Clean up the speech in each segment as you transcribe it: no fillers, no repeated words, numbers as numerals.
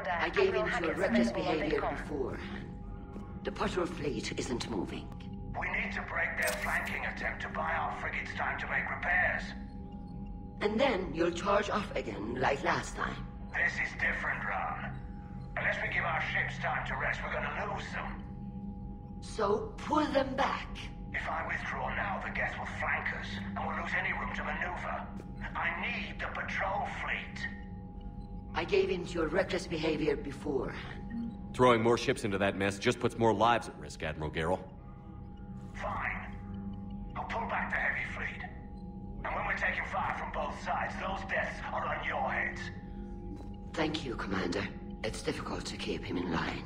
Commander, I gave in Admiral to your Hackett's reckless available on behavior Vidcom. before. The patrol fleet isn't moving. We need to break their flanking attempt to buy our frigates time to make repairs. And then you'll charge off again, like last time. This is different, Ron. Unless we give our ships time to rest, we're gonna lose them. So pull them back. If I withdraw now, the Geth will flank us, and we'll lose any room to maneuver. I need the patrol fleet. I gave in to your reckless behavior before. Throwing more ships into that mess just puts more lives at risk, Admiral Garrel. Fine. I'll pull back the heavy fleet. And when we're taking fire from both sides, those deaths are on your heads. Thank you, Commander. It's difficult to keep him in line.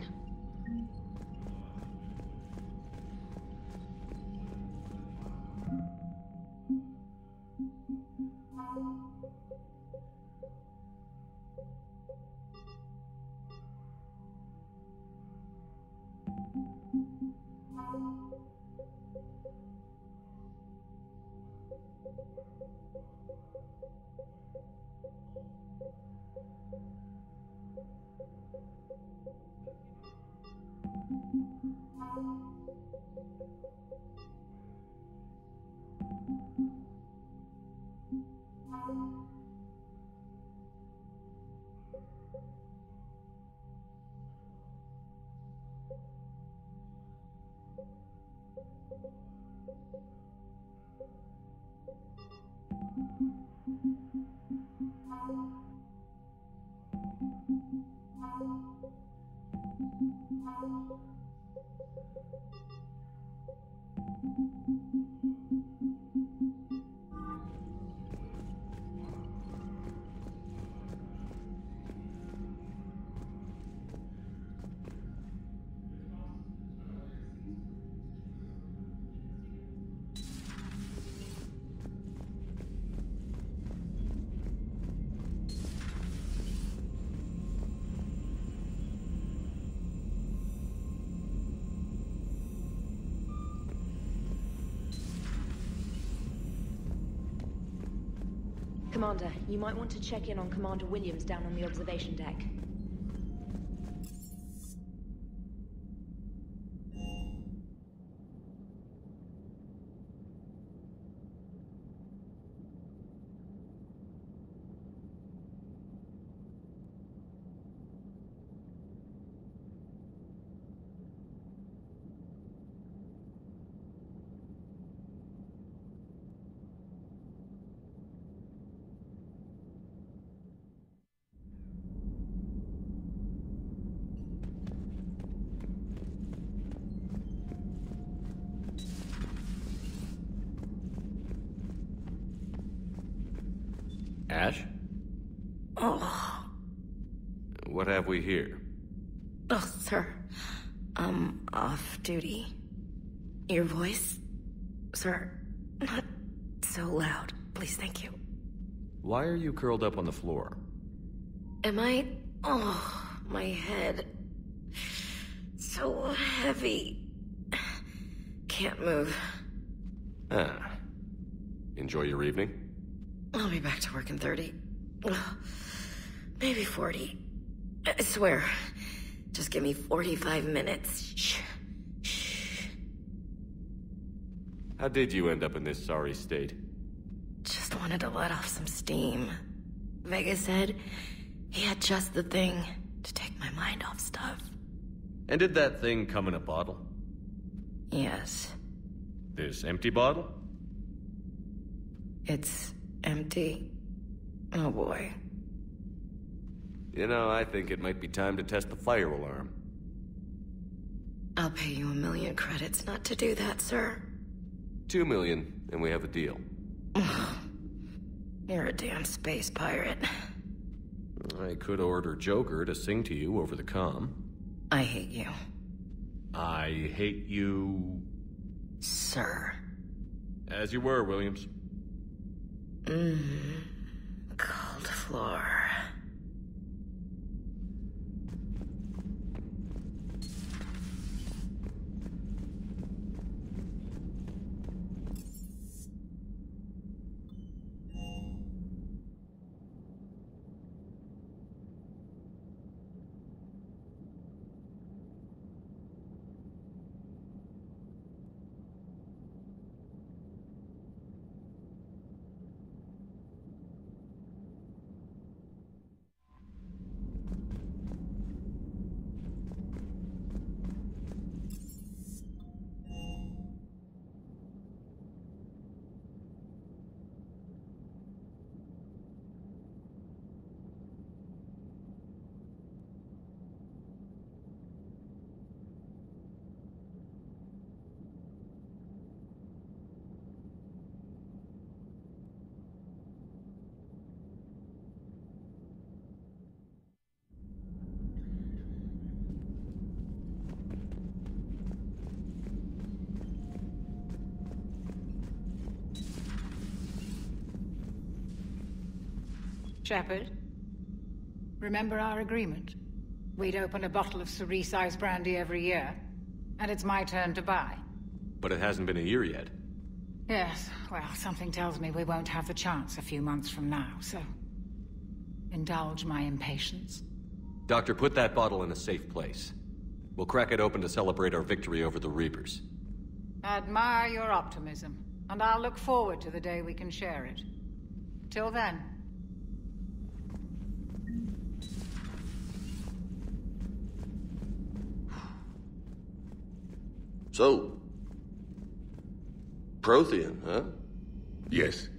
Commander, you might want to check in on Commander Williams down on the observation deck. Ash? Oh. What have we here? Oh, sir. I'm off duty. Your voice? Sir, not so loud. Please, thank you. Why are you curled up on the floor? Am I? Oh, my head. So heavy. Can't move. Ah. Enjoy your evening? I'll be back to work in 30. Maybe 40. I swear. Just give me 45 minutes. Shh. Shh. How did you end up in this sorry state? Just wanted to let off some steam. Vega said he had just the thing to take my mind off stuff. And did that thing come in a bottle? Yes. This empty bottle? It's empty. Oh boy. You know, I think it might be time to test the fire alarm. I'll pay you 1 million credits not to do that, sir. 2 million, and we have a deal. You're a damn space pirate. I could order Joker to sing to you over the comm. I hate you. I hate you... Sir. As you were, Williams. Cold floor. Shepard, remember our agreement? We'd open a bottle of cerise-ice brandy every year, and it's my turn to buy. But it hasn't been a year yet. Yes, well, something tells me we won't have the chance a few months from now, so... indulge my impatience. Doctor, put that bottle in a safe place. We'll crack it open to celebrate our victory over the Reapers. Admire your optimism, and I'll look forward to the day we can share it. Till then. So, Prothean, huh? Yes.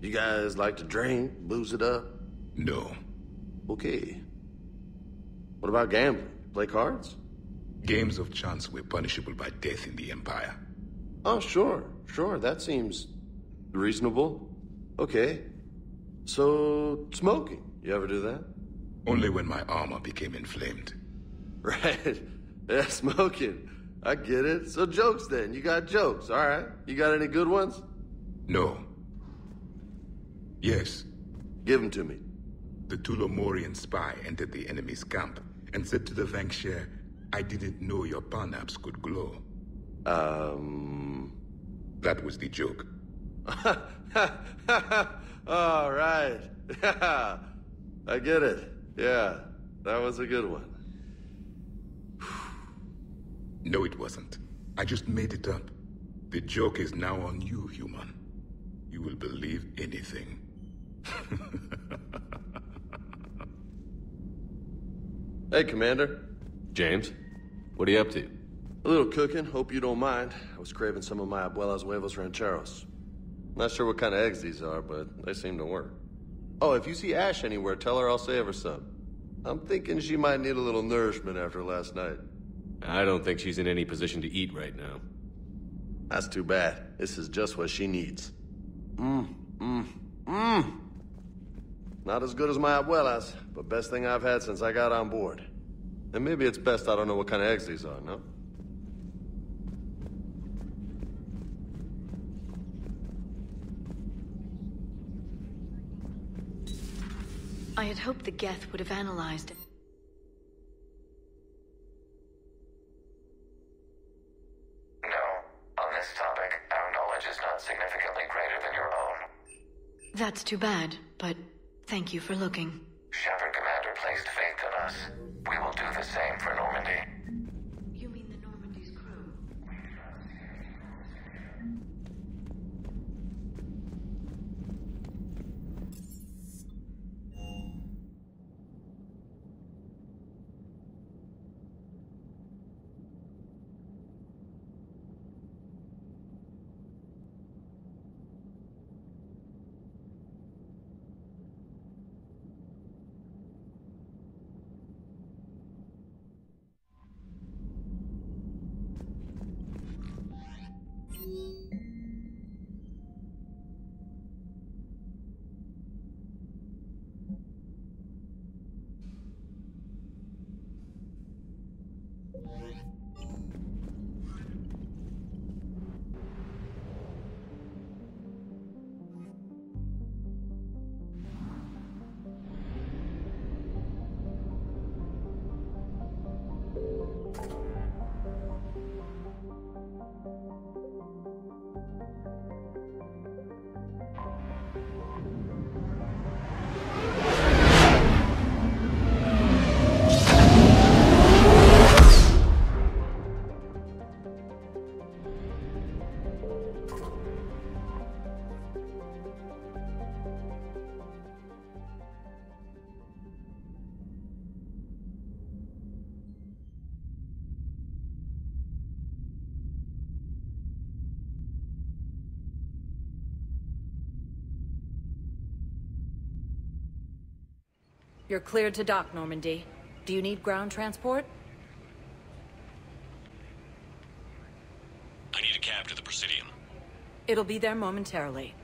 You guys like to drink, booze it up? No. Okay. What about gambling? Play cards? Games of chance were punishable by death in the Empire. Oh, sure. That seems reasonable. Okay. So, smoking. You ever do that? Only when my armor became inflamed. Right. Yeah, smoking. I get it. So jokes then. You got jokes, all right. You got any good ones? No. Yes. Give them to me. The Tulomorian spy entered the enemy's camp and said to the Vanksher, I didn't know your parnaps could glow. That was the joke. All right. Yeah. I get it. Yeah. That was a good one. No, it wasn't. I just made it up. The joke is now on you, human. You will believe anything. Hey, Commander. James, what are you up to? A little cooking. Hope you don't mind. I was craving some of my abuela's huevos rancheros. Not sure what kind of eggs these are, but they seem to work. Oh, if you see Ash anywhere, tell her I'll save her some. I'm thinking she might need a little nourishment after last night. I don't think she's in any position to eat right now. That's too bad. This is just what she needs. Not as good as my abuela's, but best thing I've had since I got on board. And maybe it's best I don't know what kind of eggs these are, no? I had hoped the Geth would have analyzed it. No. On this topic, our knowledge is not significantly greater than your own. That's too bad, but thank you for looking. Shepard Commander placed faith in us. We will do the same for Normandy. You mean the Normandy's crew? You're cleared to dock, Normandy. Do you need ground transport? I need a cab to the Presidium. It'll be there momentarily.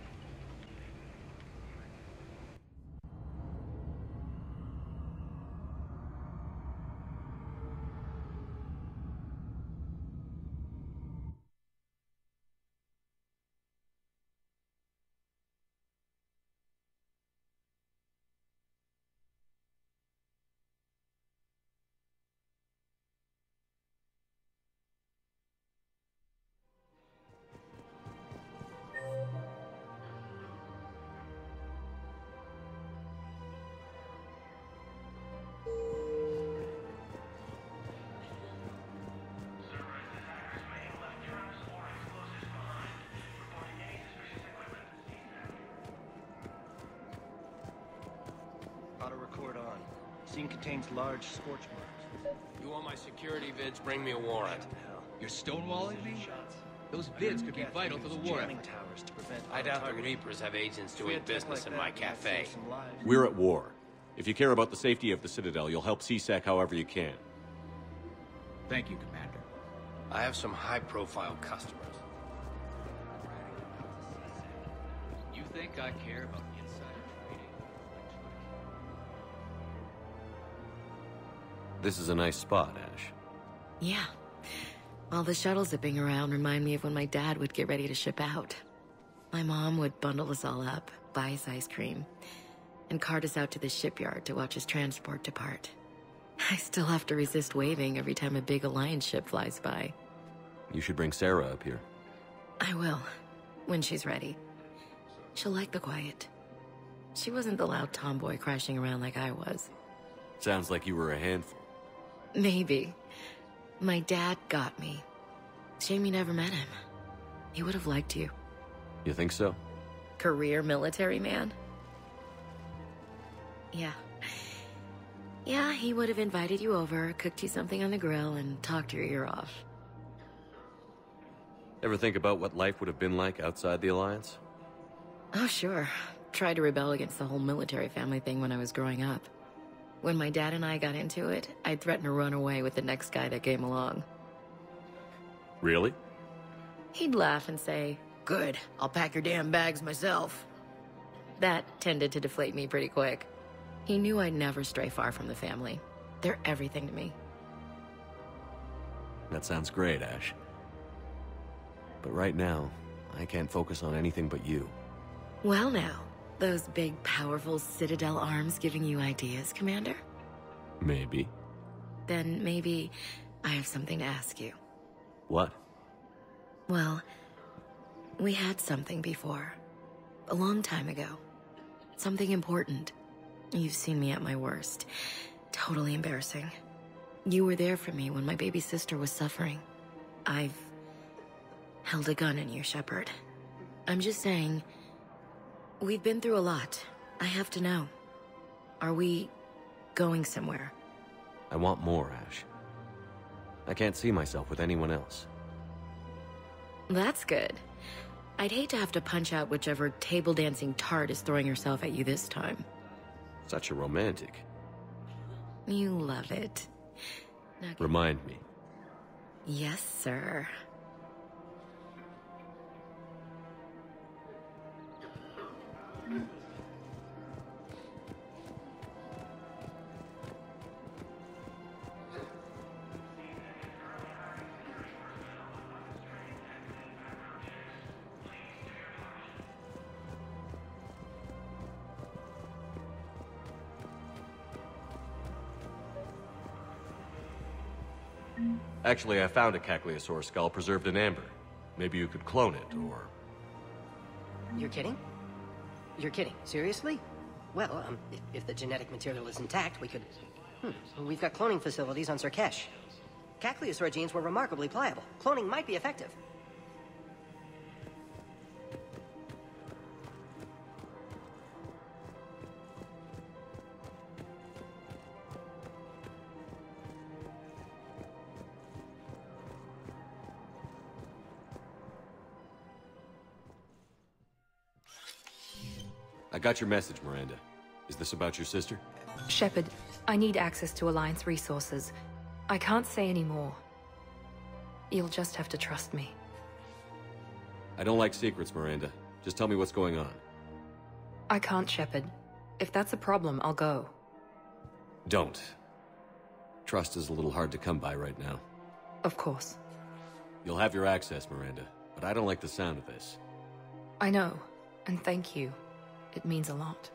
Scene contains large scorch marks. You want my security vids? Bring me a warrant. You're stonewalling me? Those vids could be vital to the war effort. I doubt the Reapers have agents doing business in my cafe. We're at war. If you care about the safety of the Citadel, you'll help CSEC however you can. Thank you, Commander. I have some high-profile customers. You think I care about insider trading? This is a nice spot, Ash. Yeah. All the shuttles zipping around remind me of when my dad would get ready to ship out. My mom would bundle us all up, buy us ice cream, and cart us out to the shipyard to watch his transport depart. I still have to resist waving every time a big Alliance ship flies by. You should bring Sarah up here. I will, when she's ready. She'll like the quiet. She wasn't the loud tomboy crashing around like I was. Sounds like you were a handful. Maybe. My dad got me. Shame you never met him. He would have liked you. You think so? Career military man? Yeah. Yeah, he would have invited you over, cooked you something on the grill, and talked your ear off. Ever think about what life would have been like outside the Alliance? Oh, sure. Tried to rebel against the whole military family thing when I was growing up. When my dad and I got into it, I'd threaten to run away with the next guy that came along. Really? He'd laugh and say, "Good, I'll pack your damn bags myself." That tended to deflate me pretty quick. He knew I'd never stray far from the family. They're everything to me. That sounds great, Ash. But right now, I can't focus on anything but you. Well now, those big, powerful Citadel arms giving you ideas, Commander? Maybe. Then maybe I have something to ask you. What? Well, we had something before. A long time ago. Something important. You've seen me at my worst. Totally embarrassing. You were there for me when my baby sister was suffering. I've held a gun in you, Shepard. I'm just saying, we've been through a lot. I have to know. Are we going somewhere? I want more, Ash. I can't see myself with anyone else. That's good. I'd hate to have to punch out whichever table-dancing tart is throwing herself at you this time. Such a romantic. You love it. Now, Remind me. yes, sir. Actually, I found a Cagliasaur skull preserved in amber. Maybe you could clone it, or... You're kidding? You're kidding. Seriously? Well, if the genetic material is intact, we could... We've got cloning facilities on Sirkesh. Cagliasaur genes were remarkably pliable. Cloning might be effective. I got your message, Miranda. Is this about your sister? Shepard, I need access to Alliance resources. I can't say any more. You'll just have to trust me. I don't like secrets, Miranda. Just tell me what's going on. I can't, Shepard. If that's a problem, I'll go. Don't. Trust is a little hard to come by right now. Of course. You'll have your access, Miranda, but I don't like the sound of this. I know, and thank you. It means a lot.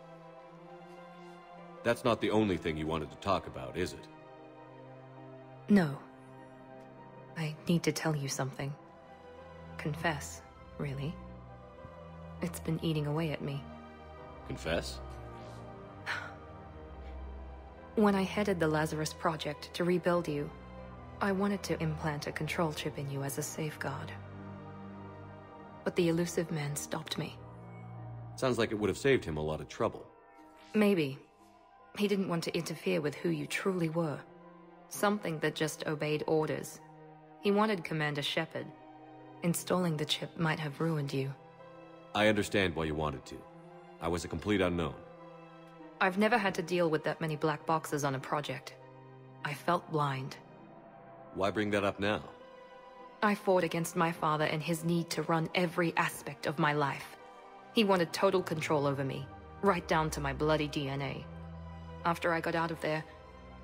That's not the only thing you wanted to talk about, is it? No. I need to tell you something. Confess, really. It's been eating away at me. Confess? When I headed the Lazarus Project to rebuild you, I wanted to implant a control chip in you as a safeguard. But the elusive man stopped me. Sounds like it would have saved him a lot of trouble. Maybe. He didn't want to interfere with who you truly were. Something that just obeyed orders. He wanted Commander Shepard. Installing the chip might have ruined you. I understand why you wanted to. I was a complete unknown. I've never had to deal with that many black boxes on a project. I felt blind. Why bring that up now? I fought against my father and his need to run every aspect of my life. He wanted total control over me, right down to my bloody DNA. After I got out of there,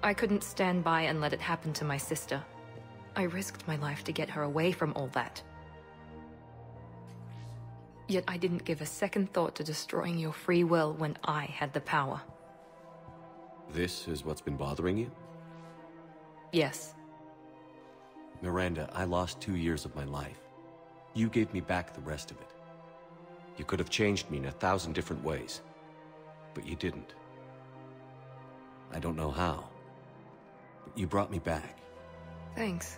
I couldn't stand by and let it happen to my sister. I risked my life to get her away from all that. Yet I didn't give a second thought to destroying your free will when I had the power. This is what's been bothering you? Yes. Miranda, I lost 2 years of my life. You gave me back the rest of it. You could have changed me in 1,000 different ways, but you didn't. I don't know how, but you brought me back. Thanks.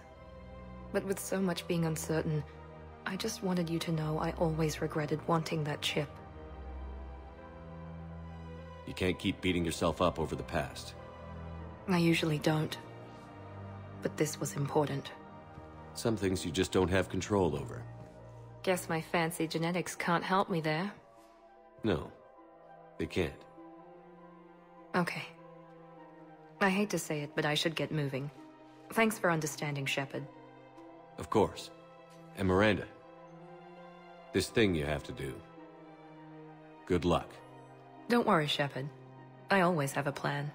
But with so much being uncertain, I just wanted you to know I always regretted wanting that chip. You can't keep beating yourself up over the past. I usually don't. But this was important. Some things you just don't have control over. Guess my fancy genetics can't help me there. No, they can't. Okay. I hate to say it, but I should get moving. Thanks for understanding, Shepard. Of course. And Miranda, this thing you have to do. Good luck. Don't worry, Shepard. I always have a plan.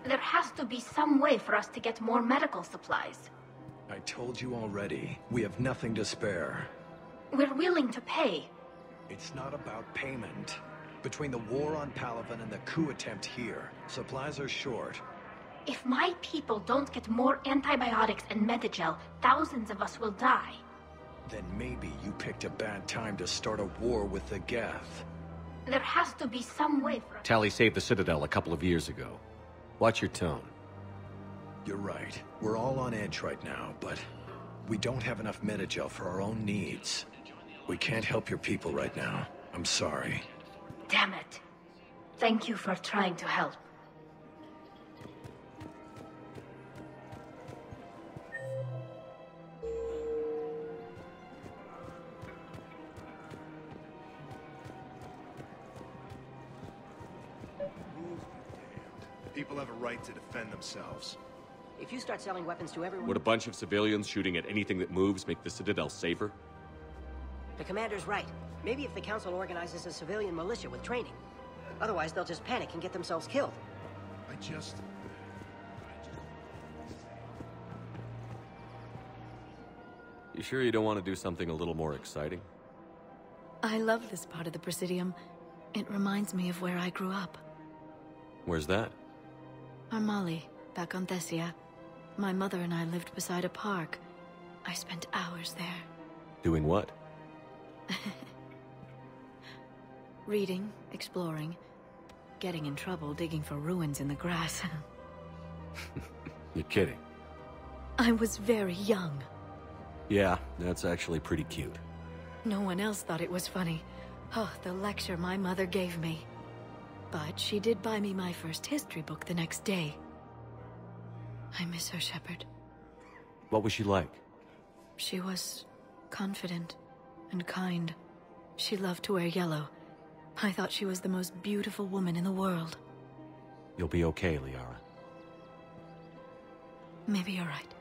There has to be some way for us to get more medical supplies. I told you already, we have nothing to spare. We're willing to pay. It's not about payment. Between the war on Palaven and the coup attempt here, supplies are short. If my people don't get more antibiotics and Medigel, thousands of us will die. Then maybe you picked a bad time to start a war with the Geth. There has to be some way for us. Tali saved the Citadel a couple of years ago. Watch your tone. You're right. We're all on edge right now, but we don't have enough Medigel for our own needs. We can't help your people right now. I'm sorry. Damn it. Thank you for trying to help. People have a right to defend themselves. If you start selling weapons to everyone... Would a bunch of civilians shooting at anything that moves make the Citadel safer? The commander's right. Maybe if the Council organizes a civilian militia with training. Otherwise, they'll just panic and get themselves killed. You sure you don't want to do something a little more exciting? I love this part of the Presidium. It reminds me of where I grew up. Where's that? Armali, back on Thessia. My mother and I lived beside a park. I spent hours there. Doing what? Reading, exploring, getting in trouble digging for ruins in the grass. You're kidding. I was very young. Yeah, that's actually pretty cute. No one else thought it was funny. Oh, the lecture my mother gave me. But she did buy me my first history book the next day. I miss her, Shepard. What was she like? She was confident and kind. She loved to wear yellow. I thought she was the most beautiful woman in the world. You'll be okay, Liara. Maybe you're right.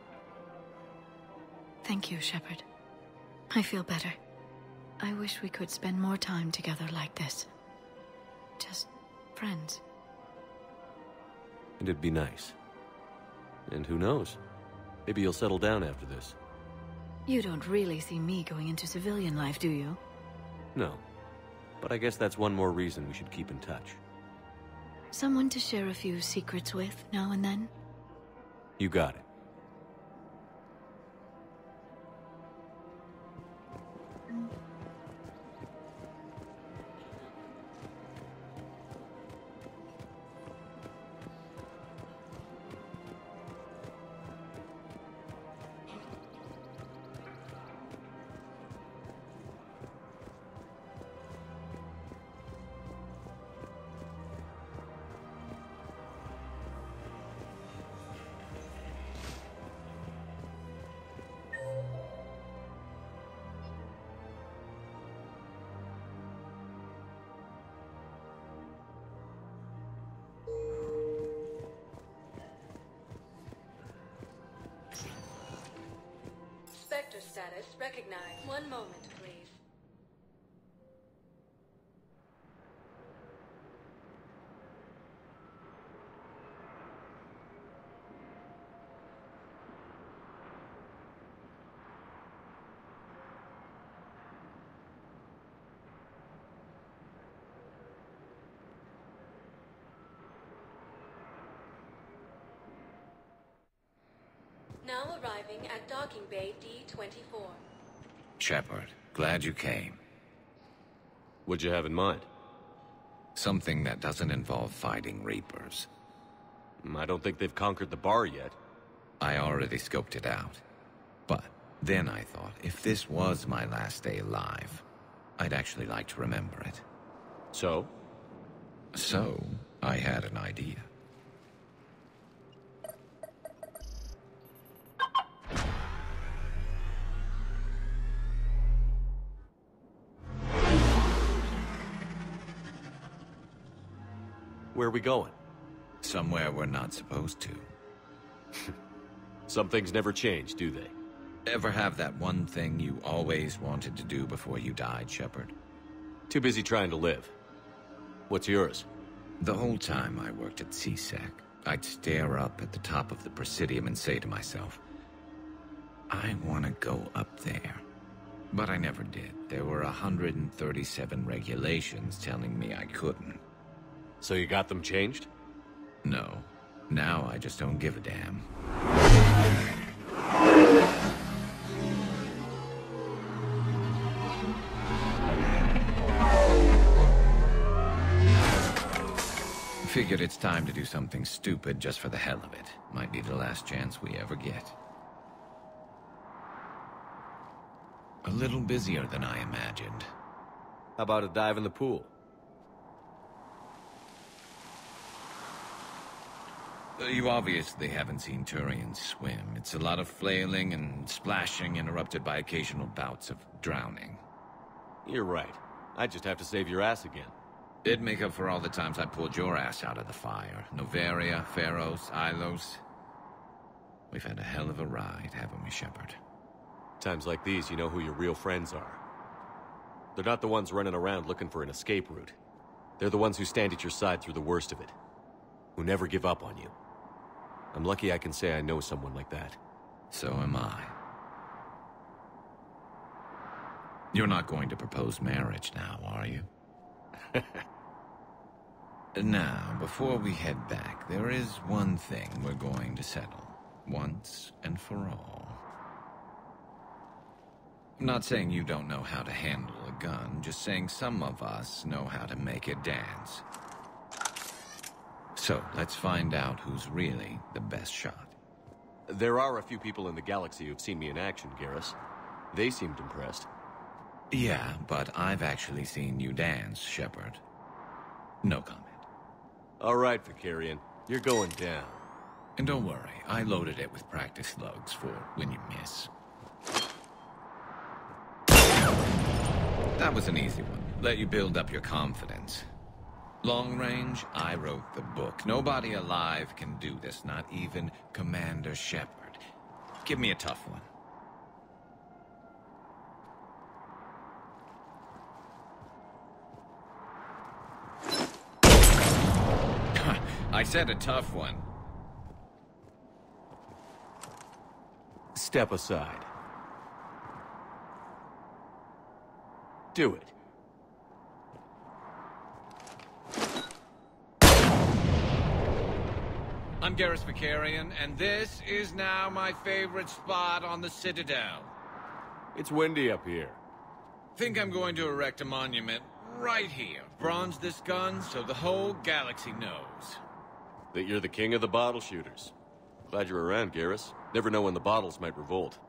Thank you, Shepard. I feel better. I wish we could spend more time together like this. Just friends. And it'd be nice. And who knows? Maybe you'll settle down after this. You don't really see me going into civilian life, do you? No. But I guess that's one more reason we should keep in touch. Someone to share a few secrets with now and then? You got it. Spectre status recognized. One moment, please. Now arriving at docking bay D-24. Shepard, glad you came. What'd you have in mind? Something that doesn't involve fighting Reapers. I don't think they've conquered the bar yet. I already scoped it out. But then I thought, if this was my last day alive, I'd actually like to remember it. So? So, I had an idea. Where are we going? Somewhere we're not supposed to. Some things never change, do they? Ever have that one thing you always wanted to do before you died, Shepard? Too busy trying to live. What's yours? The whole time I worked at CSEC, I'd stare up at the top of the Presidium and say to myself, I want to go up there. But I never did. There were 137 regulations telling me I couldn't. So you got them changed? No. Now I just don't give a damn. Figured it's time to do something stupid just for the hell of it. Might be the last chance we ever get. A little busier than I imagined. How about a dive in the pool? You obviously haven't seen Turians swim. It's a lot of flailing and splashing interrupted by occasional bouts of drowning. You're right. I just have to save your ass again. It'd make up for all the times I pulled your ass out of the fire. Noveria, Pharos, Ilos. We've had a hell of a ride, haven't we, Shepard? Times like these, you know who your real friends are. They're not the ones running around looking for an escape route. They're the ones who stand at your side through the worst of it. Who never give up on you. I'm lucky I can say I know someone like that. So am I. You're not going to propose marriage now, are you? Now, before we head back, there is one thing we're going to settle. Once and for all. I'm not saying you don't know how to handle a gun, just saying some of us know how to make it dance. So, let's find out who's really the best shot. There are a few people in the galaxy who've seen me in action, Garrus. They seemed impressed. Yeah, but I've actually seen you dance, Shepard. No comment. All right, Vicarian. You're going down. And don't worry, I loaded it with practice slugs for when you miss. That was an easy one. Let you build up your confidence. Long range, I wrote the book. Nobody alive can do this, not even Commander Shepard. Give me a tough one. I said a tough one. Step aside. Do it. I'm Garrus Vicarian, and this is now my favorite spot on the Citadel. It's windy up here. Think I'm going to erect a monument right here. Bronze this gun so the whole galaxy knows. That you're the king of the bottle shooters. Glad you're around, Garrus. Never know when the bottles might revolt.